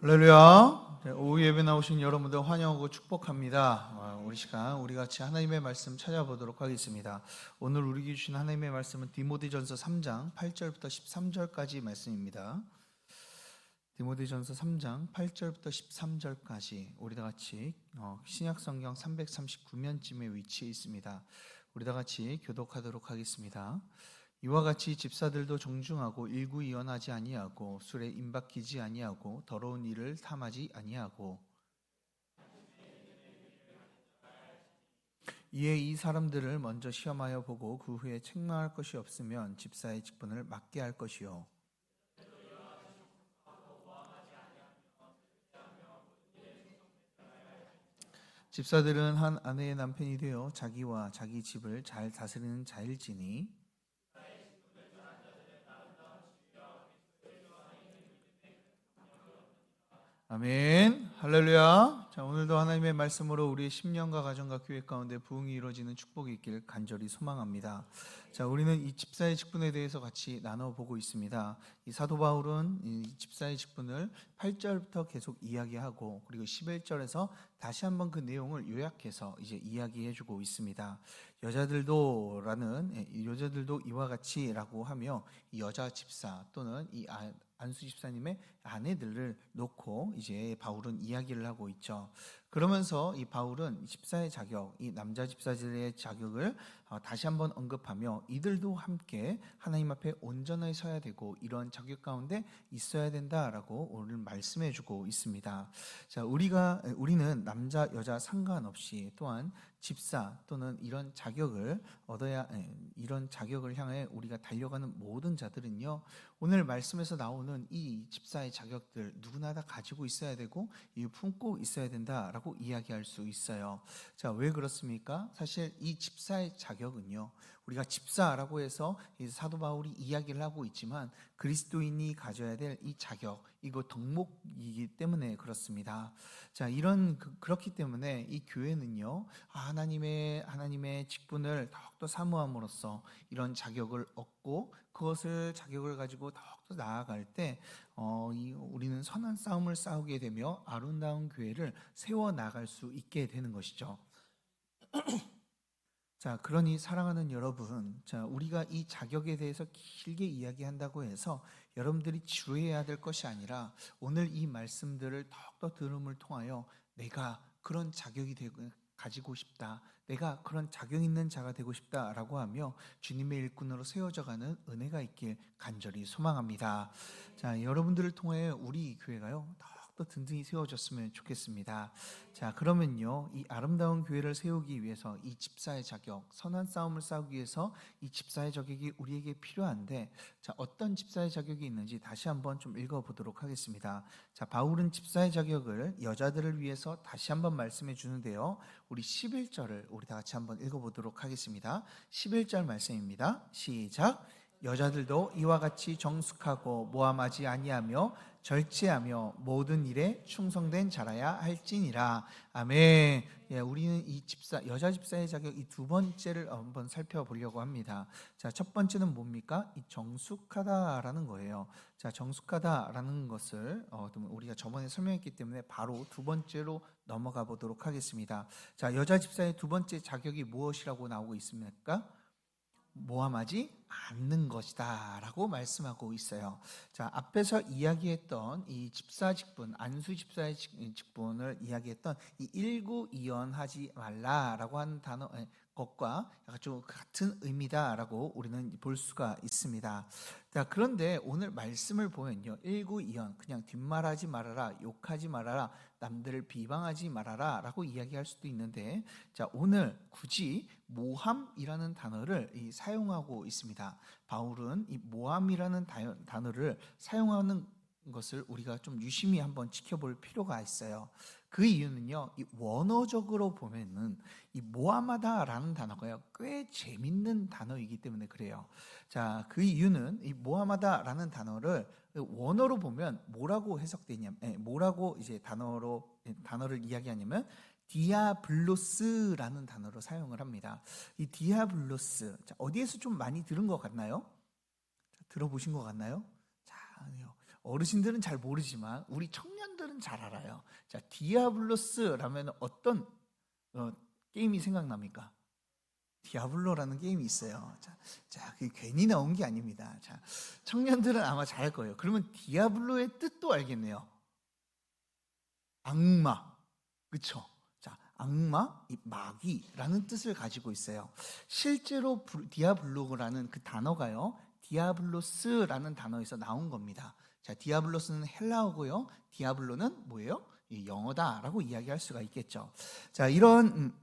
할렐루야. 오후 예배 나오신 여러분들 환영하고 축복합니다. 우리 시간 우리 같이 하나님의 말씀 찾아보도록 하겠습니다. 오늘 우리에게 주신 하나님의 말씀은 디모데전서 3장 8절부터 13절까지 말씀입니다. 디모데전서 3장 8절부터 13절까지 우리 다 같이 신약 성경 339면쯤에 위치해 있습니다. 우리 다 같이 교독하도록 하겠습니다. 이와 같이 집사들도 정중하고 일구이연하지 아니하고 술에 임박히지 아니하고 더러운 일을 탐하지 아니하고 이에 이 사람들을 먼저 시험하여 보고 그 후에 책망할 것이 없으면 집사의 직분을 맡게 할 것이요 집사들은 한 아내의 남편이 되어 자기와 자기 집을 잘 다스리는 자일지니 아멘. 할렐루야. 자, 오늘도 하나님의 말씀으로 우리의 심령과 가정과 교회 가운데 부흥이 이루어지는 축복이 있길 간절히 소망합니다. 자, 우리는 이 집사의 직분에 대해서 같이 나눠보고 있습니다. 이 사도 바울은 이 집사의 직분을 8절부터 계속 이야기하고 그리고 11절에서 다시 한번 그 내용을 요약해서 이제 이야기해주고 있습니다. 여자들도 이와 같이라고 하며 이 여자 집사 또는 이 안수 집사님의 아내들을 놓고 이제 바울은 이야기를 하고 있죠. 그러면서 이 바울은 집사의 자격, 이 남자 집사들의 자격을 다시 한번 언급하며 이들도 함께 하나님 앞에 온전하게 서야 되고 이런 자격 가운데 있어야 된다라고 오늘 말씀해 주고 있습니다. 자, 우리는 남자 여자 상관없이 또한 집사 또는 이런 자격을 이런 자격을 향해 우리가 달려가는 모든 자들은요, 오늘 말씀에서 나오는 이 집사의 자격들 누구나 다 가지고 있어야 되고 품고 있어야 된다라고 이야기할 수 있어요. 자, 왜 그렇습니까? 사실 이 집사의 자격은요, 우리가 집사라고 해서 사도 바울이 이야기를 하고 있지만 그리스도인이 가져야 될 이 자격, 이거 덕목이기 때문에 그렇습니다. 자, 그렇기 때문에 이 교회는요, 하나님의 직분을 더욱더 사모함으로써 이런 자격을 얻고 그것을 자격을 가지고 더욱더 나아갈 때 우리는 선한 싸움을 싸우게 되며 아름다운 교회를 세워 나갈 수 있게 되는 것이죠. 자, 그러니 사랑하는 여러분, 자, 우리가 이 자격에 대해서 길게 이야기한다고 해서 여러분들이 지루해야 될 것이 아니라 오늘 이 말씀들을 더욱더 들음을 통하여 내가 그런 자격이 가지고 싶다, 내가 그런 자격 있는 자가 되고 싶다라고 하며 주님의 일꾼으로 세워져가는 은혜가 있길 간절히 소망합니다. 자, 여러분들을 통해 우리 교회가요 더 든든히 세워졌으면 좋겠습니다. 자, 그러면요, 이 아름다운 교회를 세우기 위해서 이 집사의 자격, 선한 싸움을 싸우기 위해서 이 집사의 자격이 우리에게 필요한데, 자, 어떤 집사의 자격이 있는지 다시 한번 좀 읽어보도록 하겠습니다. 자, 바울은 집사의 자격을 여자들을 위해서 다시 한번 말씀해 주는데요, 우리 11절을 우리 다 같이 한번 읽어보도록 하겠습니다. 11절 말씀입니다. 시작. 여자들도 이와 같이 정숙하고 모함하지 아니하며 절제하며 모든 일에 충성된 자라야 할지니라. 아멘. 예, 우리는 이 여자 집사의 자격 이 두 번째를 한번 살펴보려고 합니다. 자, 첫 번째는 뭡니까? 이 정숙하다라는 거예요. 자, 정숙하다라는 것을 우리가 저번에 설명했기 때문에 바로 두 번째로 넘어가 보도록 하겠습니다. 자, 여자 집사의 두 번째 자격이 무엇이라고 나오고 있습니까? 모함하지 않는 것이다 라고 말씀하고 있어요. 자, 앞에서 이야기했던 이 집사 직분, 안수 집사의 직분을 이야기했던 이 일구이연하지 말라라고 하는 단어 것과 약간 좀 같은 의미다라고 우리는 볼 수가 있습니다. 자, 그런데 오늘 말씀을 보면요, 일구이연, 그냥 뒷말하지 말아라, 욕하지 말아라, 남들을 비방하지 말아라 라고 이야기할 수도 있는데, 자, 오늘 굳이 모함이라는 단어를 사용하고 있습니다. 바울은 이 모함이라는 단어를 사용하는 것을 우리가 좀 유심히 한번 지켜볼 필요가 있어요. 그 이유는요, 이 원어적으로 보면은 이 모함하다라는 단어가요 꽤 재밌는 단어이기 때문에 그래요. 자, 그 이유는 이 모함하다라는 단어를 원어로 보면 뭐라고 해석되냐면, 뭐라고 이제 단어를 이야기하냐면 디아블로스라는 단어로 사용을 합니다. 이 디아블로스, 어디에서 좀 많이 들은 것 같나요? 들어보신 것 같나요? 자, 어르신들은 잘 모르지만 우리 청년들은 잘 알아요. 자, 디아블로스라면 어떤 게임이 생각납니까? 디아블로라는 게임이 있어요. 자, 그게 괜히 나온 게 아닙니다. 자, 청년들은 아마 잘 알 거예요. 그러면 디아블로의 뜻도 알겠네요. 악마, 그렇죠? 자, 악마, 이 마귀라는 뜻을 가지고 있어요. 실제로 디아블로라는 그 단어가요, 디아블로스라는 단어에서 나온 겁니다. 자, 디아블로스는 헬라어고요, 디아블로는 뭐예요? 영어다라고 이야기할 수가 있겠죠. 자, 이런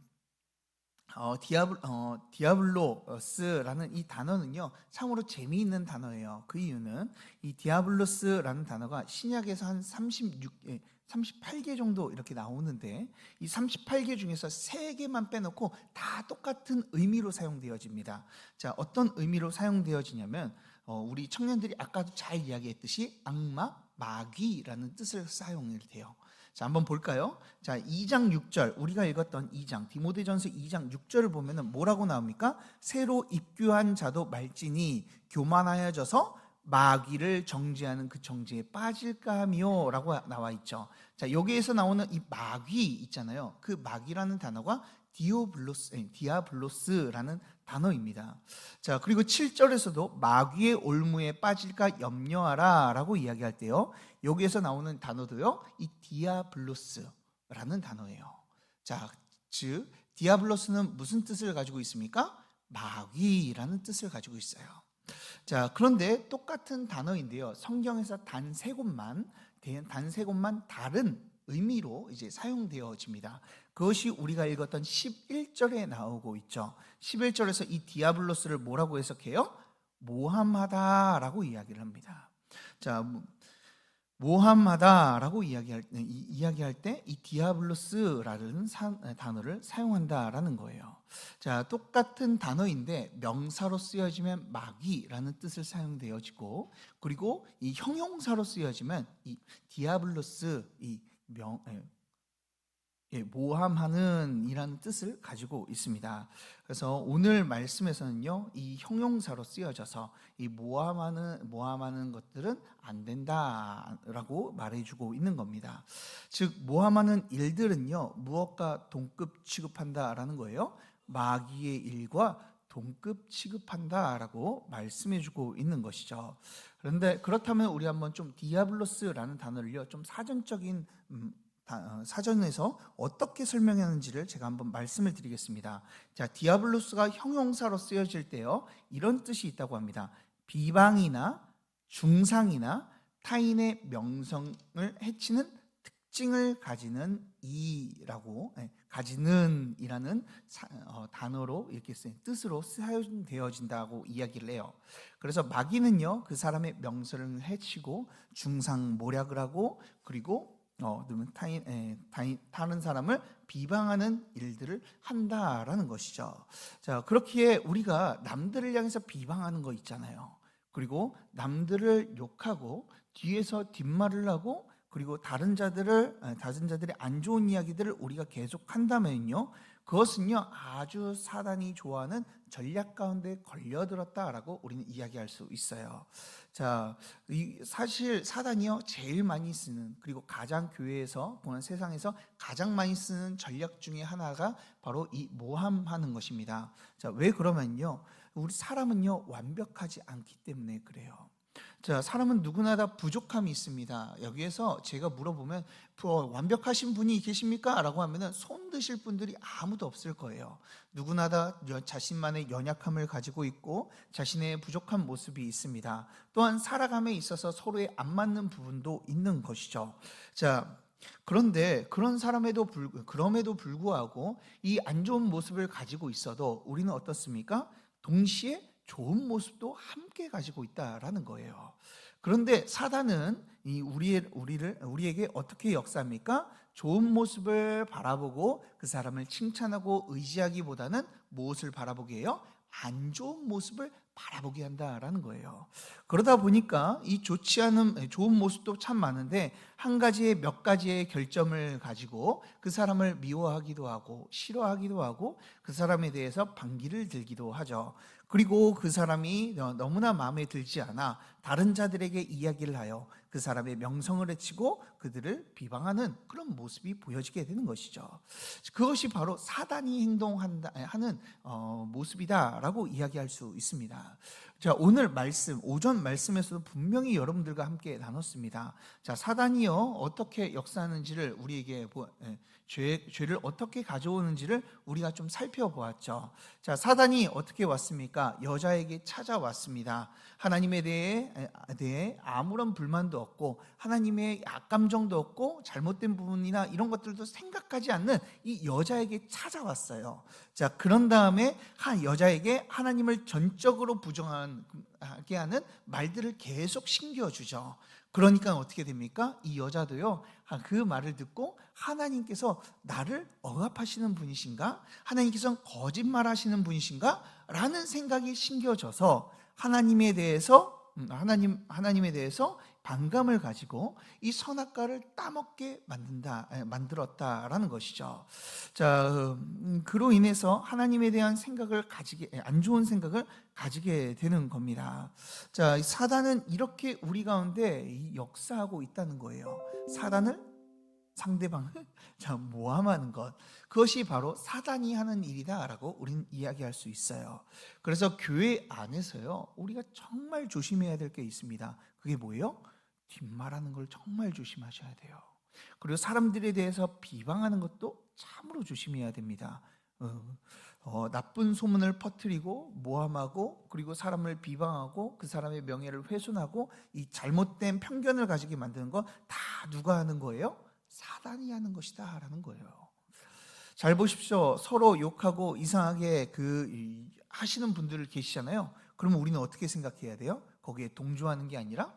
디아블로스라는 이 단어는요, 참으로 재미있는 단어예요. 그 이유는 이 디아블로스라는 단어가 신약에서 한 38개 정도 이렇게 나오는데, 이 38개 중에서 3개만 빼놓고 다 똑같은 의미로 사용되어집니다. 자, 어떤 의미로 사용되어지냐면, 우리 청년들이 아까도 잘 이야기했듯이 악마, 마귀라는 뜻을 사용해요. 자, 한번 볼까요? 자, 2장 6절, 우리가 읽었던 2장, 디모데전서 2장 6절을 보면은 뭐라고 나옵니까? 새로 입교한 자도 말지니 교만하여져서 마귀를 정죄하는 그 정죄에 빠질까 하며 라고 나와 있죠. 자, 여기에서 나오는 이 마귀 있잖아요. 그 마귀라는 단어가 디아블로스라는 단어입니다. 자, 그리고 7절에서도 마귀의 올무에 빠질까 염려하라 라고 이야기할 때요, 여기에서 나오는 단어도요, 이 디아블로스라는 단어예요. 자, 즉 디아블로스는 무슨 뜻을 가지고 있습니까? 마귀라는 뜻을 가지고 있어요. 자, 그런데 똑같은 단어인데요, 성경에서 단 세 곳만 다른 의미로 이제 사용되어집니다. 그것이 우리가 읽었던 11절에 나오고 있죠. 11절에서 이 디아블로스를 뭐라고 해석해요? 모함하다라고 이야기를 합니다. 자, 모함하다라고 이야기할 때 이 디아블로스라는 단어를 사용한다라는 거예요. 자, 똑같은 단어인데 명사로 쓰여지면 마귀라는 뜻을 사용되어지고, 그리고 이 형용사로 쓰여지면 이 디아블로스, 모함하는 이라는 뜻을 가지고 있습니다. 그래서 오늘 말씀에서는요, 이 형용사로 쓰여져서 이 모함하는 것들은 안 된다라고 말해주고 있는 겁니다. 즉 모함하는 일들은요, 무엇과 동급 취급한다라는 거예요. 마귀의 일과 동급 취급한다라고 말씀해주고 있는 것이죠. 그런데 그렇다면 우리 한번 좀 디아블로스라는 단어를요, 좀 사전적인 사전에서 어떻게 설명하는지를 제가 한번 말씀을 드리겠습니다. 자, 디아블로스가 형용사로 쓰여질 때요, 이런 뜻이 있다고 합니다. 비방이나 중상이나 타인의 명성을 해치는 특징을 가지는 가지는이라는 단어로 이렇게 뜻으로 사용되어진다고 이야기를 해요. 그래서 마귀는요, 그 사람의 명성을 해치고 중상모략을 하고, 그리고 다른 사람을 비방하는 일들을 한다라는 것이죠. 자, 그렇기에 우리가 남들을 향해서 비방하는 거 있잖아요. 그리고 남들을 욕하고 뒤에서 뒷말을 하고, 그리고 다른 자들의 안 좋은 이야기들을 우리가 계속 한다면요, 그것은요, 아주 사단이 좋아하는 전략 가운데 걸려들었다라고 우리는 이야기할 수 있어요. 자, 사실 사단이요, 제일 많이 쓰는, 그리고 가장 교회에서 또는 세상에서 가장 많이 쓰는 전략 중에 하나가 바로 이 모함하는 것입니다. 자, 왜 그러면요, 우리 사람은요, 완벽하지 않기 때문에 그래요. 자, 사람은 누구나 다 부족함이 있습니다. 여기에서 제가 물어보면 완벽하신 분이 계십니까? 라고 하면 손 드실 분들이 아무도 없을 거예요. 누구나 다 자신만의 연약함을 가지고 있고 자신의 부족한 모습이 있습니다. 또한 살아감에 있어서 서로에 안 맞는 부분도 있는 것이죠. 자, 그런데 그럼에도 불구하고 이 안 좋은 모습을 가지고 있어도 우리는 어떻습니까? 동시에 좋은 모습도 함께 가지고 있다라는 거예요. 그런데 사단은 우리에게 어떻게 역사합니까? 좋은 모습을 바라보고 그 사람을 칭찬하고 의지하기보다는 무엇을 바라보게 해요? 안 좋은 모습을 바라보게 한다라는 거예요. 그러다 보니까 이 좋지 않은 좋은 모습도 참 많은데 몇 가지의 결점을 가지고 그 사람을 미워하기도 하고 싫어하기도 하고 그 사람에 대해서 반기를 들기도 하죠. 그리고 그 사람이 너무나 마음에 들지 않아 다른 자들에게 이야기를 하여 그 사람의 명성을 해치고 그들을 비방하는 그런 모습이 보여지게 되는 것이죠. 그것이 바로 사단이 행동하는 모습이다라고 이야기할 수 있습니다. 자, 오늘 말씀, 오전 말씀에서도 분명히 여러분들과 함께 나눴습니다. 자, 사단이요 어떻게 역사하는지를 우리에게 죄를 어떻게 가져오는지를 우리가 좀 살펴보았죠. 자, 사단이 어떻게 왔습니까? 여자에게 찾아왔습니다. 하나님에 대해 아무런 불만도 없고 하나님의 악감정도 없고 잘못된 부분이나 이런 것들도 생각하지 않는 이 여자에게 찾아왔어요. 자, 그런 다음에 여자에게 하나님을 전적으로 부정하게 하는 말들을 계속 신겨주죠. 그러니까 어떻게 됩니까? 이 여자도요, 그 말을 듣고 하나님께서 나를 억압하시는 분이신가? 하나님께서는 거짓말하시는 분이신가? 라는 생각이 신겨져서 하나님에 대해서 반감을 가지고 이 선악과를 따먹게 만들었다라는 것이죠. 자, 그로 인해서 하나님에 대한 안 좋은 생각을 가지게 되는 겁니다. 자, 사단은 이렇게 우리 가운데 역사하고 있다는 거예요. 상대방을 모함하는 것, 그것이 바로 사단이 하는 일이다라고 우리는 이야기할 수 있어요. 그래서 교회 안에서요, 우리가 정말 조심해야 될 게 있습니다. 그게 뭐예요? 뒷말하는 걸 정말 조심하셔야 돼요. 그리고 사람들에 대해서 비방하는 것도 참으로 조심해야 됩니다. 나쁜 소문을 퍼뜨리고 모함하고 그리고 사람을 비방하고 그 사람의 명예를 훼손하고 이 잘못된 편견을 가지게 만드는 거 다 누가 하는 거예요? 사단이 하는 것이다 라는 거예요. 잘 보십시오. 서로 욕하고 이상하게 하시는 분들 계시잖아요. 그러면 우리는 어떻게 생각해야 돼요? 거기에 동조하는 게 아니라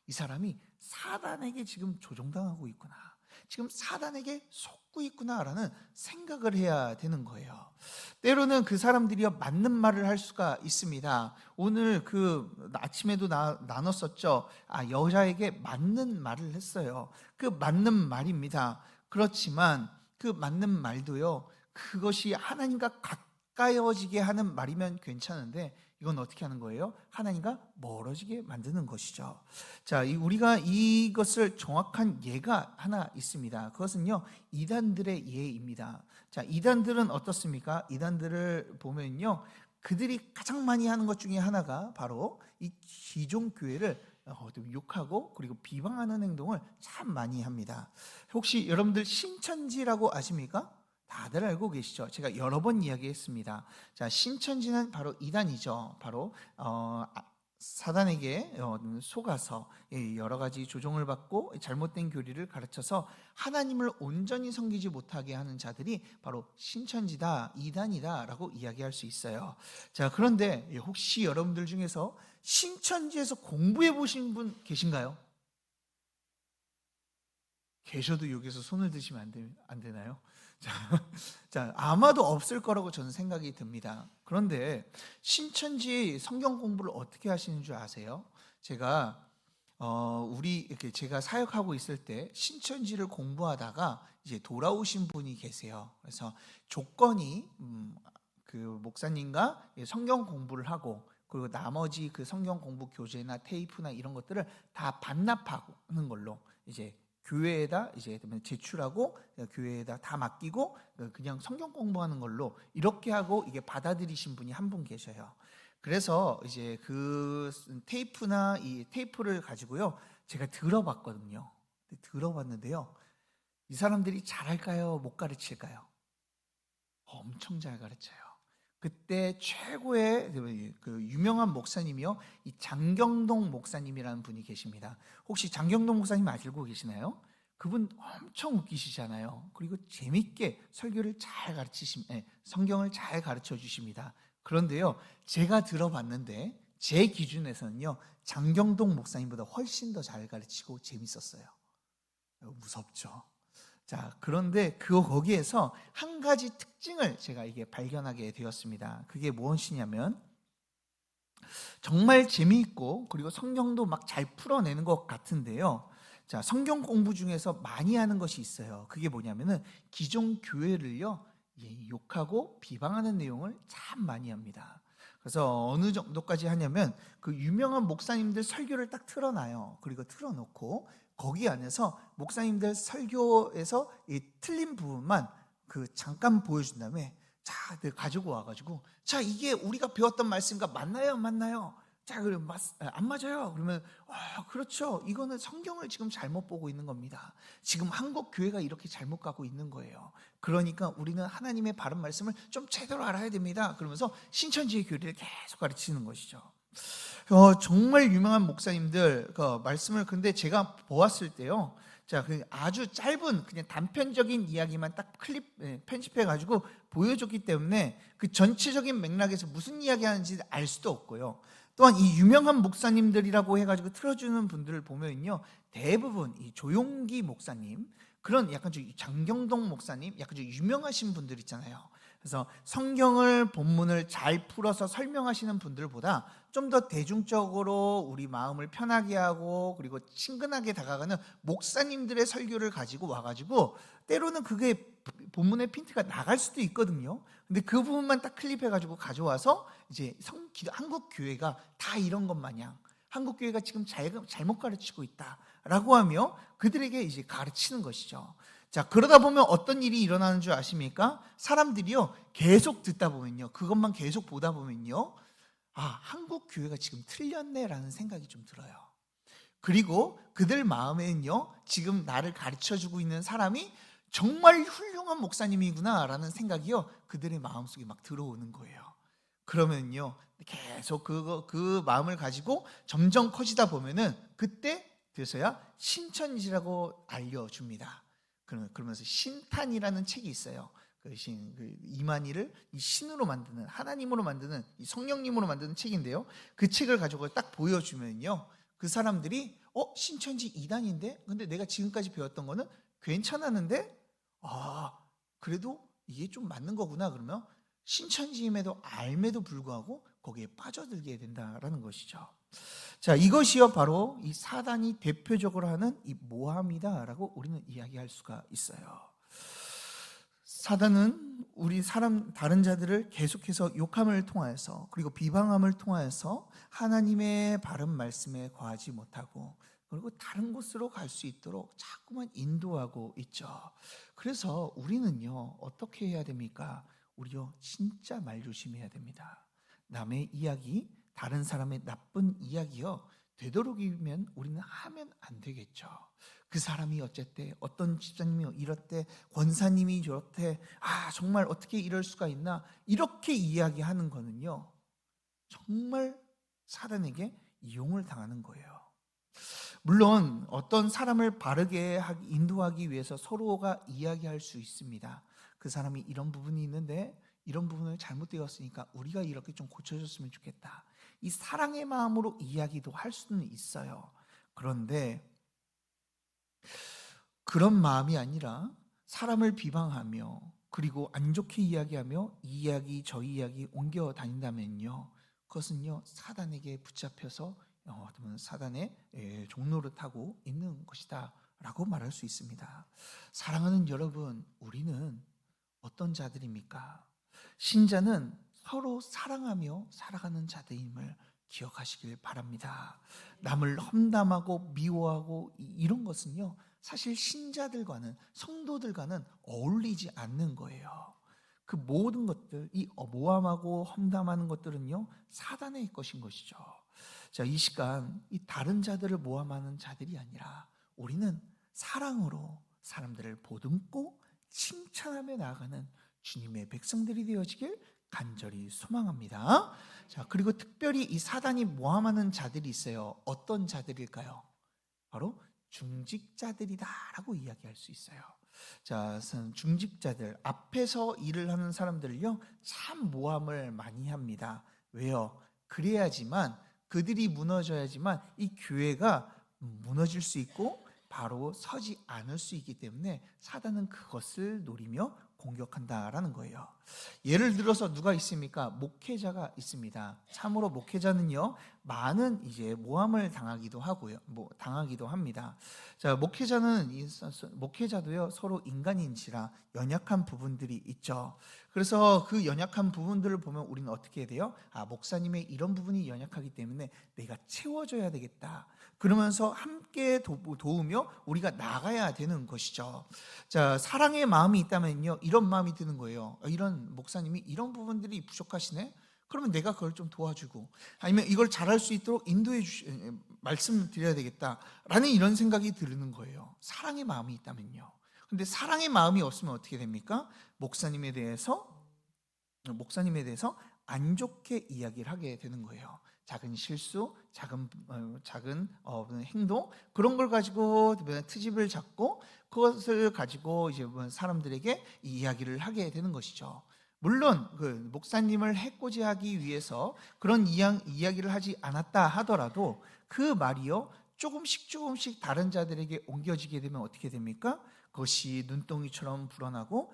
이 사람이 사단에게 지금 조종당하고 있구나, 지금 사단에게 속고 있구나라는 생각을 해야 되는 거예요. 때로는 그 사람들이 맞는 말을 할 수가 있습니다. 오늘 아침에도 나눴었죠. 여자에게 맞는 말을 했어요. 그 맞는 말입니다. 그렇지만 그 맞는 말도요, 그것이 하나님과 가까워지게 하는 말이면 괜찮은데 이건 어떻게 하는 거예요? 하나님과 멀어지게 만드는 것이죠. 자, 우리가 이것을 정확한 예가 하나 있습니다. 그것은요, 이단들의 예입니다. 자, 이단들은 어떻습니까? 이단들을 보면요, 그들이 가장 많이 하는 것 중에 하나가 바로 이 기존 교회를 욕하고 그리고 비방하는 행동을 참 많이 합니다. 혹시 여러분들 신천지라고 아십니까? 다들 알고 계시죠? 제가 여러 번 이야기했습니다. 자, 신천지는 바로 이단이죠. 바로 사단에게 속아서 여러 가지 조종을 받고 잘못된 교리를 가르쳐서 하나님을 온전히 섬기지 못하게 하는 자들이 바로 신천지다, 이단이다라고 이야기할 수 있어요. 자, 그런데 혹시 여러분들 중에서 신천지에서 공부해 보신 분 계신가요? 계셔도 여기서 손을 드시면 안 되나요? 자, 아마도 없을 거라고 저는 생각이 듭니다. 그런데 신천지 성경 공부를 어떻게 하시는 줄 아세요? 제가 제가 사역하고 있을 때 신천지를 공부하다가 이제 돌아오신 분이 계세요. 그래서 조건이 그 목사님과 성경 공부를 하고 그리고 나머지 그 성경 공부 교재나 테이프나 이런 것들을 다 반납하는 걸로 이제 교회에다 이제 제출하고 교회에다 다 맡기고 그냥 성경 공부하는 걸로 이렇게 하고 이게 받아들이신 분이 한 분 계셔요. 그래서 이제 그 테이프나 이 테이프를 가지고요, 제가 들어봤거든요. 들어봤는데요, 이 사람들이 잘할까요? 못 가르칠까요? 엄청 잘 가르쳐요. 그때 최고의 그 유명한 목사님이요, 이 장경동 목사님이라는 분이 계십니다. 혹시 장경동 목사님 알고 계시나요? 그분 엄청 웃기시잖아요. 그리고 재밌게 설교를 성경을 잘 가르쳐 주십니다. 그런데요, 제가 들어봤는데 제 기준에서는요, 장경동 목사님보다 훨씬 더 잘 가르치고 재밌었어요. 무섭죠. 자, 그런데 거기에서 한 가지 특징을 제가 이게 발견하게 되었습니다. 그게 무엇이냐면 정말 재미있고 그리고 성경도 막 잘 풀어내는 것 같은데요. 자, 성경 공부 중에서 많이 하는 것이 있어요. 그게 뭐냐면은 기존 교회를요, 욕하고 비방하는 내용을 참 많이 합니다. 그래서 어느 정도까지 하냐면 그 유명한 목사님들 설교를 딱 틀어놔요. 그리고 틀어놓고 거기 안에서 목사님들 설교에서 이 틀린 부분만 그 잠깐 보여준 다음에 자, 가지고 와가지고 자, 이게 우리가 배웠던 말씀과 맞나요? 안 맞나요? 자, 그러면 안 맞아요. 그러면 그렇죠. 이거는 성경을 지금 잘못 보고 있는 겁니다. 지금 한국 교회가 이렇게 잘못 가고 있는 거예요. 그러니까 우리는 하나님의 바른 말씀을 좀 제대로 알아야 됩니다. 그러면서 신천지의 교리를 계속 가르치는 것이죠. 정말 유명한 목사님들 그 말씀을 근데 제가 보았을 때요. 자, 그 아주 짧은 그냥 단편적인 이야기만 딱 편집해 가지고 보여줬기 때문에 그 전체적인 맥락에서 무슨 이야기 하는지 알 수도 없고요. 또한 이 유명한 목사님들이라고 해가지고 틀어주는 분들을 보면요, 대부분 이 조용기 목사님, 그런 약간 좀 장경동 목사님, 약간 좀 유명하신 분들 있잖아요. 그래서 성경을 본문을 잘 풀어서 설명하시는 분들보다 좀 더 대중적으로 우리 마음을 편하게 하고 그리고 친근하게 다가가는 목사님들의 설교를 가지고 와가지고 때로는 그게 본문의 핀트가 나갈 수도 있거든요. 근데 그 부분만 딱 클립해가지고 가져와서 이제 한국 교회가 다 이런 것 마냥 한국 교회가 지금 잘못 가르치고 있다라고 하며 그들에게 이제 가르치는 것이죠. 자, 그러다 보면 어떤 일이 일어나는 줄 아십니까? 사람들이요, 계속 듣다 보면요, 그것만 계속 보다 보면요, 한국 교회가 지금 틀렸네라는 생각이 좀 들어요. 그리고 그들 마음에는요, 지금 나를 가르쳐주고 있는 사람이 정말 훌륭한 목사님이구나라는 생각이요, 그들의 마음속에 막 들어오는 거예요. 그러면요, 계속 그 마음을 가지고 점점 커지다 보면은 그때 돼서야 신천지라고 알려줍니다. 그러면서 신탄이라는 책이 있어요. 그 이만희를 이 신으로 만드는, 하나님으로 만드는, 이 성령님으로 만드는 책인데요. 그 책을 가지고 딱 보여주면요, 그 사람들이 신천지 이단인데, 근데 내가 지금까지 배웠던 거는 괜찮았는데, 그래도 이게 좀 맞는 거구나. 그러면 신천지임에도 알매도 불구하고 거기에 빠져들게 된다라는 것이죠. 자, 이것이요 바로 이 사단이 대표적으로 하는 이 모함이다라고 우리는 이야기할 수가 있어요. 사단은 우리 다른 자들을 계속해서 욕함을 통하여서 그리고 비방함을 통하여서 하나님의 바른 말씀에 거하지 못하고 그리고 다른 곳으로 갈 수 있도록 자꾸만 인도하고 있죠. 그래서 우리는요, 어떻게 해야 됩니까? 우리요, 진짜 말 조심해야 됩니다. 남의 이야기, 다른 사람의 나쁜 이야기요, 되도록이면 우리는 하면 안 되겠죠. 그 사람이 어쨌대, 어떤 집사님이 이렇대, 권사님이 저렇대, 정말 어떻게 이럴 수가 있나, 이렇게 이야기하는 거는요, 정말 사단에게 이용을 당하는 거예요. 물론 어떤 사람을 바르게 인도하기 위해서 서로가 이야기할 수 있습니다. 그 사람이 이런 부분이 있는데 이런 부분을 잘못되었으니까 우리가 이렇게 좀 고쳐줬으면 좋겠다. 이 사랑의 마음으로 이야기도 할 수는 있어요. 그런데 그런 마음이 아니라 사람을 비방하며 그리고 안 좋게 이야기하며 이 이야기 저 이야기 옮겨 다닌다면요, 그것은요 사단에게 붙잡혀서 사단의 종노릇하고 있는 것이다 라고 말할 수 있습니다. 사랑하는 여러분, 우리는 어떤 자들입니까? 신자는 서로 사랑하며 살아가는 자들임을 기억하시길 바랍니다. 남을 험담하고 미워하고 이런 것은요, 사실 신자들과는, 성도들과는 어울리지 않는 거예요. 그 모든 것들, 이 모함하고 험담하는 것들은요, 사단의 것인 것이죠. 자, 이 시간 이 다른 자들을 모함하는 자들이 아니라 우리는 사랑으로 사람들을 보듬고 칭찬하며 나아가는 주님의 백성들이 되어지길 간절히 소망합니다. 자, 그리고 특별히 이 사단이 모함하는 자들이 있어요. 어떤 자들일까요? 바로 중직자들이다라고 이야기할 수 있어요. 자, 중직자들, 앞에서 일을 하는 사람들을요, 참 모함을 많이 합니다. 왜요? 그래야지만, 그들이 무너져야지만 이 교회가 무너질 수 있고 바로 서지 않을 수 있기 때문에 사단은 그것을 노리며 공격한다라는 거예요. 예를 들어서 누가 있습니까? 목회자가 있습니다. 참으로 목회자는요, 많은 이제 모함을 당하기도 하고요, 당하기도 합니다. 자, 목회자도요, 서로 인간인지라 연약한 부분들이 있죠. 그래서 그 연약한 부분들을 보면 우리는 어떻게 해야 돼요? 목사님의 이런 부분이 연약하기 때문에 내가 채워줘야 되겠다. 그러면서 함께 도우며 우리가 나가야 되는 것이죠. 자, 사랑의 마음이 있다면요, 이런 마음이 드는 거예요. 이런 목사님이 이런 부분들이 부족하시네? 그러면 내가 그걸 좀 도와주고, 아니면 이걸 잘할 수 있도록 말씀드려야 되겠다라는 이런 생각이 드는 거예요. 사랑의 마음이 있다면요. 근데 사랑의 마음이 없으면 어떻게 됩니까? 목사님에 대해서 안 좋게 이야기를 하게 되는 거예요. 작은 실수, 작은 행동, 그런 걸 가지고 트집을 잡고 그것을 가지고 이제 사람들에게 이야기를 하게 되는 것이죠. 물론 그 목사님을 해코지하기 위해서 그런 이야기를 하지 않았다 하더라도 그 말이요, 조금씩 다른 자들에게 옮겨지게 되면 어떻게 됩니까? 그것이 눈덩이처럼 불어나고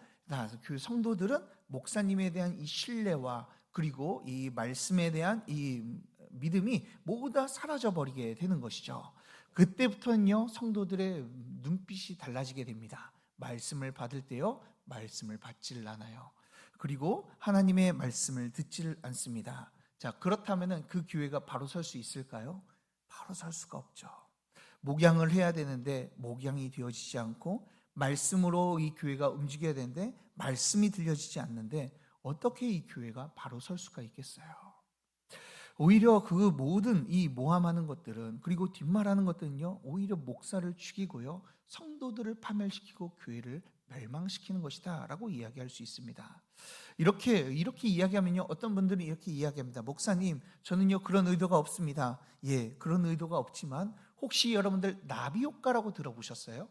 그 성도들은 목사님에 대한 이 신뢰와 그리고 이 말씀에 대한 이 믿음이 모두 다 사라져 버리게 되는 것이죠. 그때부터는요, 성도들의 눈빛이 달라지게 됩니다. 말씀을 받을 때요, 말씀을 받질 않아요. 그리고 하나님의 말씀을 듣지를 않습니다. 자, 그렇다면 그 교회가 바로 설 수 있을까요? 바로 설 수가 없죠. 목양을 해야 되는데 목양이 되어지지 않고, 말씀으로 이 교회가 움직여야 되는데 말씀이 들려지지 않는데 어떻게 이 교회가 바로 설 수가 있겠어요? 오히려 그 모든 이 모함하는 것들은, 그리고 뒷말하는 것들은요, 오히려 목사를 죽이고요, 성도들을 파멸시키고 교회를 멸망시키는 것이다 라고 이야기할 수 있습니다. 이렇게 이야기하면요, 어떤 분들은 이렇게 이야기합니다. 목사님, 저는요 그런 의도가 없습니다. 예, 그런 의도가 없지만 혹시 여러분들 나비 효과라고 들어보셨어요?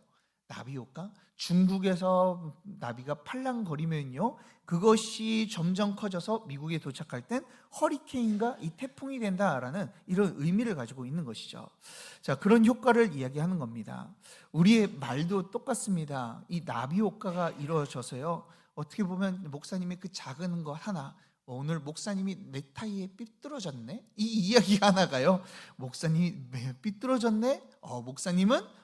나비 효과? 중국에서 나비가 팔랑거리면요, 그것이 점점 커져서 미국에 도착할 땐 허리케인과 이 태풍이 된다라는 이런 의미를 가지고 있는 것이죠. 자, 그런 효과를 이야기하는 겁니다. 우리의 말도 똑같습니다. 이 나비 효과가 이루어져서요, 어떻게 보면 목사님의 그 작은 것 하나, 오늘 목사님이 넥타이에 삐뚤어졌네, 이 이야기 하나가요, 목사님이 삐뚤어졌네, 목사님은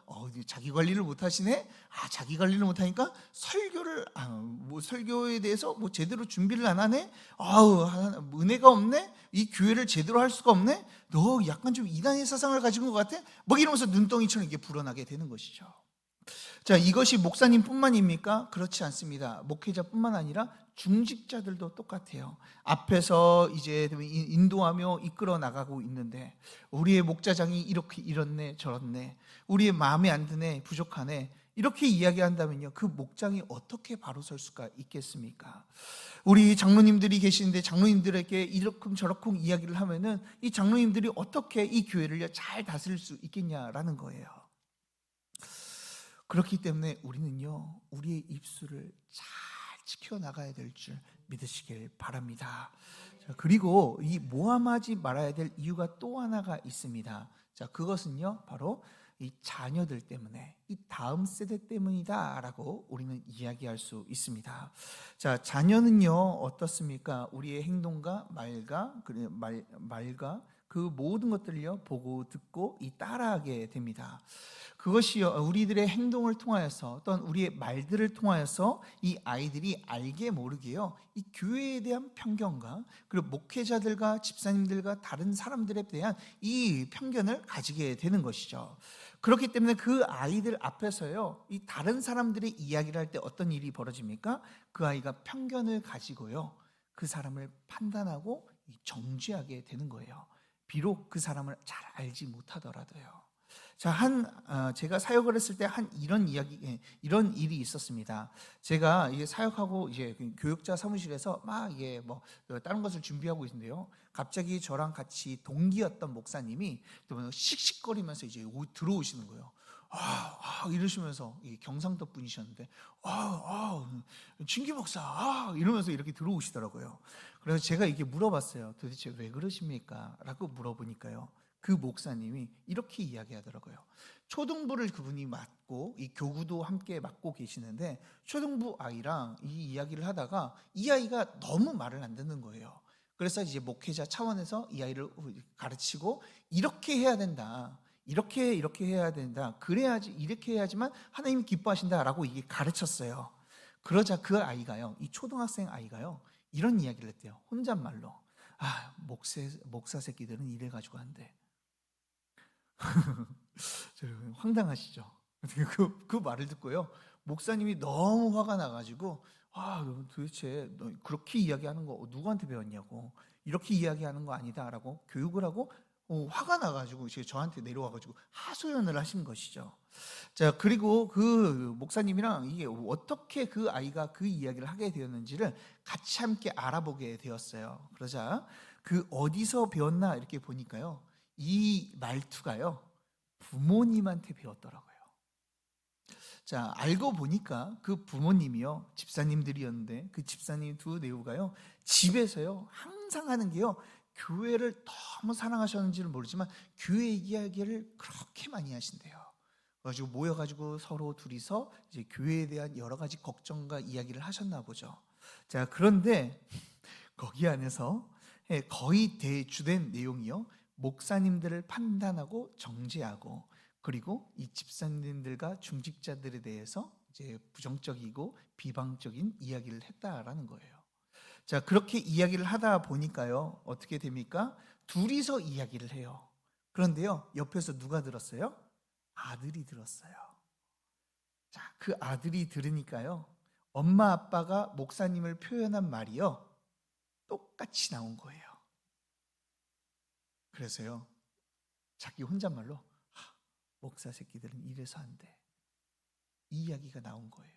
자기 관리를 못하시네. 자기 관리를 못하니까 설교에 대해서 제대로 준비를 안 하네. 은혜가 없네. 이 교회를 제대로 할 수가 없네. 너 약간 좀 이단의 사상을 가진 것 같아. 이러면서 눈덩이처럼 이게 불어나게 되는 것이죠. 자, 이것이 목사님뿐만입니까? 그렇지 않습니다. 목회자뿐만 아니라 중직자들도 똑같아요. 앞에서 이제 인도하며 이끌어 나가고 있는데 우리의 목자장이 이렇게 이렇네 저렇네, 우리의 마음에 안 드네, 부족하네, 이렇게 이야기한다면요, 그 목장이 어떻게 바로 설 수가 있겠습니까? 우리 장로님들이 계시는데 장로님들에게 이러쿵 저러쿵 이야기를 하면은 이 장로님들이 어떻게 이 교회를 잘 다스릴 수 있겠냐라는 거예요. 그렇기 때문에 우리는요, 우리의 입술을 잘 지켜나가야 될 줄 믿으시길 바랍니다. 자, 그리고 이 모함하지 말아야 될 이유가 또 하나가 있습니다. 자, 그것은요, 바로 이 자녀들 때문에, 이 다음 세대 때문이다라고 우리는 이야기할 수 있습니다. 자, 자녀는요 어떻습니까? 우리의 행동과 말과 그 모든 것들을요 보고 듣고 따라하게 됩니다. 그것이요, 우리들의 행동을 통하여서 또는 우리의 말들을 통하여서 이 아이들이 알게 모르게요, 이 교회에 대한 편견과 그리고 목회자들과 집사님들과 다른 사람들에 대한 이 편견을 가지게 되는 것이죠. 그렇기 때문에 그 아이들 앞에서요, 이 다른 사람들의 이야기를 할 때 어떤 일이 벌어집니까? 그 아이가 편견을 가지고요, 그 사람을 판단하고 정죄하게 되는 거예요. 비록 그 사람을 잘 알지 못하더라도요. 자, 제가 사역을 했을 때 이런 일이 있었습니다. 제가 이게 사역하고 이제 교육자 사무실에서 막 다른 것을 준비하고 있는데요, 갑자기 저랑 같이 동기였던 목사님이 씩씩거리면서 이제 들어오시는 거예요. 이러시면서, 경상도 분이셨는데, 진기 목사, 이러면서 이렇게 들어오시더라고요. 그래서 제가 이게 물어봤어요. 도대체 왜 그러십니까? 라고 물어보니까요, 그 목사님이 이렇게 이야기하더라고요. 초등부를 그분이 맡고 이 교구도 함께 맡고 계시는데 초등부 아이랑 이 이야기를 하다가 이 아이가 너무 말을 안 듣는 거예요. 그래서 이제 목회자 차원에서 이 아이를 가르치고 이렇게 해야 된다. 이렇게 해야 된다. 그래야지 이렇게 해야지만 하나님이 기뻐하신다라고 이게 가르쳤어요. 그러자 그 아이가요. 이 초등학생 아이가요. 이런 이야기를 했대요. 혼잣말로. 아, 목사 새끼들은 이래 가지고 한대. 황당하시죠? 그 말을 듣고요. 목사님이 너무 화가 나가지고 너 도대체 너 그렇게 이야기하는 거 누구한테 배웠냐고 이렇게 이야기하는 거 아니다라고 교육을 하고 화가 나가지고 저한테 내려와가지고 하소연을 하신 것이죠. 자, 그리고 그 목사님이랑 이게 어떻게 그 아이가 그 이야기를 하게 되었는지를 같이 함께 알아보게 되었어요. 그러자 그 어디서 배웠나 이렇게 보니까요. 이 말투가요. 부모님한테 배웠더라고요. 자, 알고 보니까 그 부모님이요. 집사님들이었는데 그 집사님 두 내우가요. 집에서요. 항상 하는 게요. 교회를 너무 사랑하셨는지는 모르지만 교회 이야기를 그렇게 많이 하신대요. 그래가지고 모여가지고 서로 둘이서 이제 교회에 대한 여러 가지 걱정과 이야기를 하셨나 보죠. 자, 그런데 거기 안에서 거의 대주된 내용이요. 목사님들을 판단하고 정죄하고 그리고 이 집사님들과 중직자들에 대해서 이제 부정적이고 비방적인 이야기를 했다라는 거예요. 자, 그렇게 이야기를 하다 보니까요. 어떻게 됩니까? 둘이서 이야기를 해요. 그런데요. 옆에서 누가 들었어요? 아들이 들었어요. 자, 그 아들이 들으니까요. 엄마 아빠가 목사님을 표현한 말이요. 똑같이 나온 거예요. 그래서요. 자기 혼잣말로 목사 새끼들은 이래서 안 돼. 이 이야기가 나온 거예요.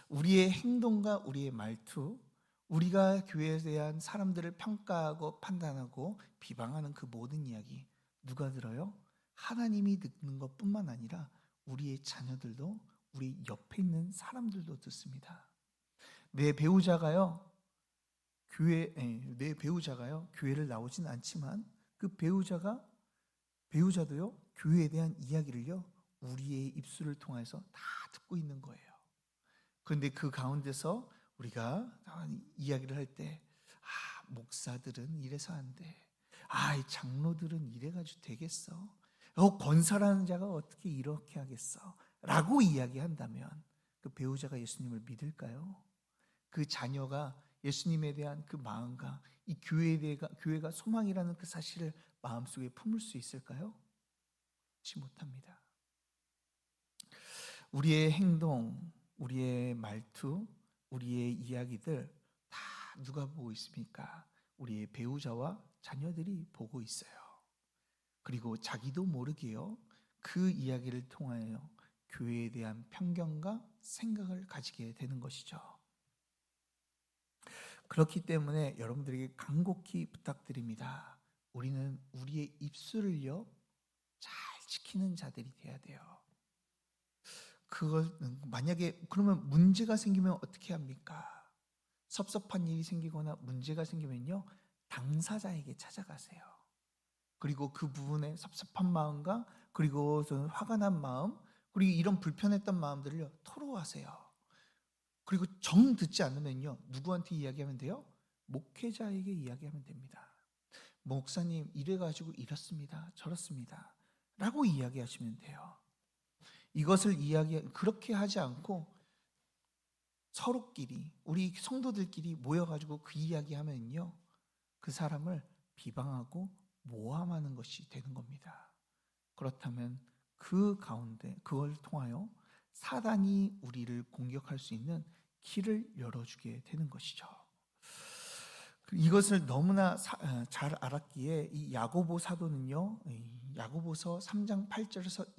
우리의 행동과 우리의 말투, 우리가 교회에 대한 사람들을 평가하고 판단하고 비방하는 그 모든 이야기 누가 들어요? 하나님이 듣는 것뿐만 아니라 우리의 자녀들도 우리 옆에 있는 사람들도 듣습니다. 내 배우자가요. 내 배우자가요. 교회를 나오진 않지만 그 배우자도요. 교회에 대한 이야기를요. 우리의 입술을 통해서 다 듣고 있는 거예요. 그런데 그 가운데서 우리가 이야기를 할 때, 목사들은 이래서 안 돼. 이 장로들은 이래가지고 되겠어. 권사라는 자가 어떻게 이렇게 하겠어. 라고 이야기한다면 그 배우자가 예수님을 믿을까요? 그 자녀가 예수님에 대한 그 마음과 이 교회가 소망이라는 그 사실을 마음속에 품을 수 있을까요? 그렇지 못합니다. 우리의 행동, 우리의 말투, 우리의 이야기들 다 누가 보고 있습니까? 우리의 배우자와 자녀들이 보고 있어요. 그리고 자기도 모르게요. 그 이야기를 통하여 교회에 대한 편견과 생각을 가지게 되는 것이죠. 그렇기 때문에 여러분들에게 간곡히 부탁드립니다. 우리는 우리의 입술을요, 잘 지키는 자들이 돼야 돼요. 그걸 만약에 그러면 문제가 생기면 어떻게 합니까? 섭섭한 일이 생기거나 문제가 생기면요, 당사자에게 찾아가세요. 그리고 그 부분에 섭섭한 마음과 그리고 화가 난 마음, 그리고 이런 불편했던 마음들을요, 토로하세요. 그리고 정 듣지 않으면요, 누구한테 이야기하면 돼요? 목회자에게 이야기하면 됩니다. 목사님, 이래가지고 이렇습니다. 저렇습니다. 라고 이야기하시면 돼요. 이것을 그렇게 하지 않고 서로끼리, 우리 성도들끼리 모여가지고 그 이야기하면요, 그 사람을 비방하고 모함하는 것이 되는 겁니다. 그렇다면 그 가운데 그걸 통하여 사단이 우리를 공격할 수 있는 길을 열어주게 되는 것이죠. 이것을 너무나 잘 알았기에 이 야고보 사도는요, 야고보서 3장 8절에서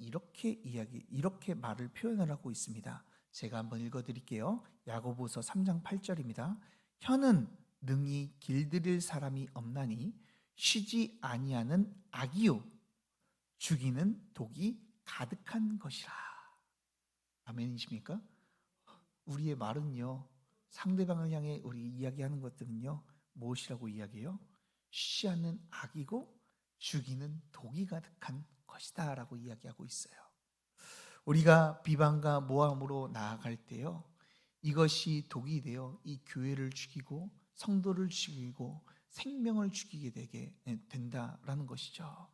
이렇게 말을 표현을 하고 있습니다. 제가 한번 읽어드릴게요. 야고보서 3장 8절입니다. 혀는 능히 길들일 사람이 없나니 쉬지 아니하는 악이요 죽이는 독이 가득한 것이라. 아멘이십니까? 우리의 말은요, 상대방을 향해 우리 이야기하는 것들은요, 무엇이라고 이야기해요? 쉬지 않는 악이고 죽이는 독이 가득한 것이다 라고 이야기하고 있어요. 우리가 비방과 모함으로 나아갈 때요, 이것이 독이 되어 이 교회를 죽이고 성도를 죽이고 생명을 죽이게 되게 된다라는 것이죠.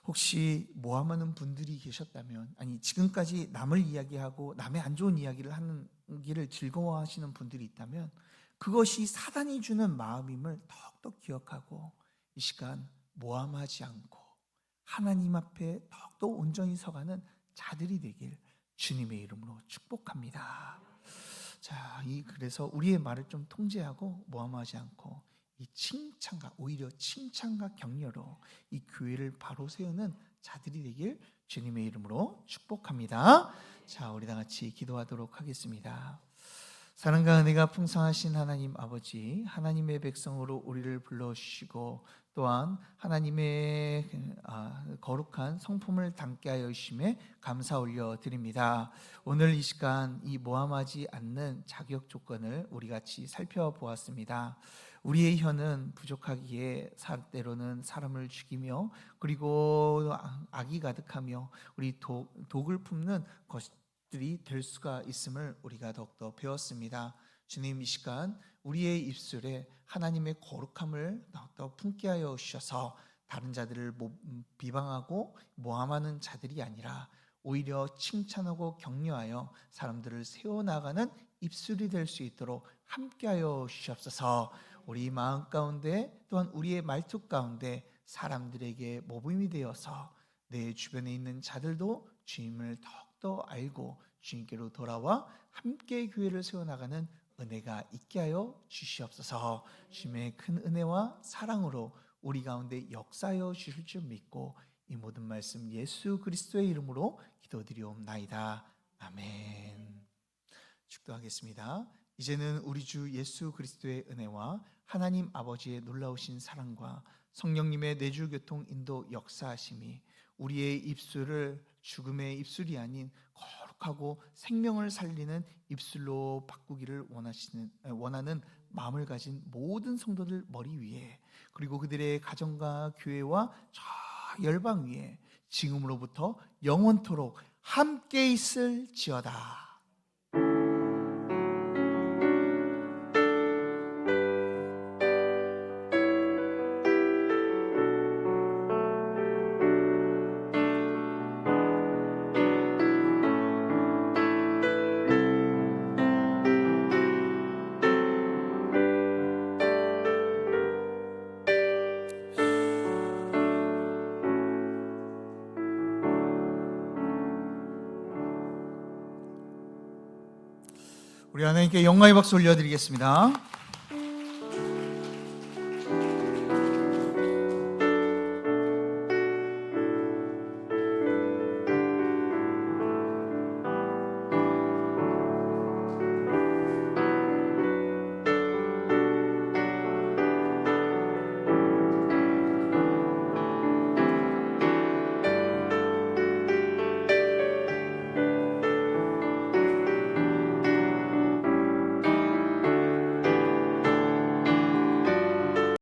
혹시 모함하는 분들이 계셨다면, 아니 지금까지 남을 이야기하고 남의 안 좋은 이야기를 하는 길을 즐거워하시는 분들이 있다면 그것이 사단이 주는 마음임을 더욱더 기억하고 이 시간 모함하지 않고 하나님 앞에 더욱더 온전히 서가는 자들이 되길 주님의 이름으로 축복합니다. 자, 그래서 우리의 말을 좀 통제하고 모함하지 않고 이 칭찬과, 오히려 칭찬과 격려로 이 교회를 바로 세우는 자들이 되길 주님의 이름으로 축복합니다. 자, 우리 다 같이 기도하도록 하겠습니다. 사랑과 은혜가 풍성하신 하나님 아버지, 하나님의 백성으로 우리를 불러주시고 또한 하나님의 거룩한 성품을 담게 하여 주심에 감사 올려드립니다. 오늘 이 시간 이 모함하지 않는 자격 조건을 우리 같이 살펴보았습니다. 우리의 혀는 부족하기에 때로는 사람을 죽이며 그리고 악이 가득하며 우리 독을 품는 것들이 될 수가 있음을 우리가 더욱더 배웠습니다. 주님, 이 시간 우리의 입술에 하나님의 거룩함을 더욱더 품게 하여 주셔서 다른 자들을 비방하고 모함하는 자들이 아니라 오히려 칭찬하고 격려하여 사람들을 세워나가는 입술이 될 수 있도록 함께하여 주시옵소서. 우리 마음 가운데 또한 우리의 말투 가운데 사람들에게 모범이 되어서 내 주변에 있는 자들도 주님을 더욱더 알고 주님께로 돌아와 함께 교회를 세워나가는 은혜가 있게 하여 주시옵소서. 주님의 큰 은혜와 사랑으로 우리 가운데 역사하여 주실 줄 믿고 이 모든 말씀 예수 그리스도의 이름으로 기도드리옵나이다. 아멘. 축도하겠습니다. 이제는 우리 주 예수 그리스도의 은혜와 하나님 아버지의 놀라우신 사랑과 성령님의 내주교통 인도 역사하심이 우리의 입술을 죽음의 입술이 아닌 거룩하고 생명을 살리는 입술로 바꾸기를 원하는 마음을 가진 모든 성도들 머리 위에, 그리고 그들의 가정과 교회와 저 열방 위에 지금으로부터 영원토록 함께 있을지어다. 우리 하나님께 영광의 박수 올려드리겠습니다.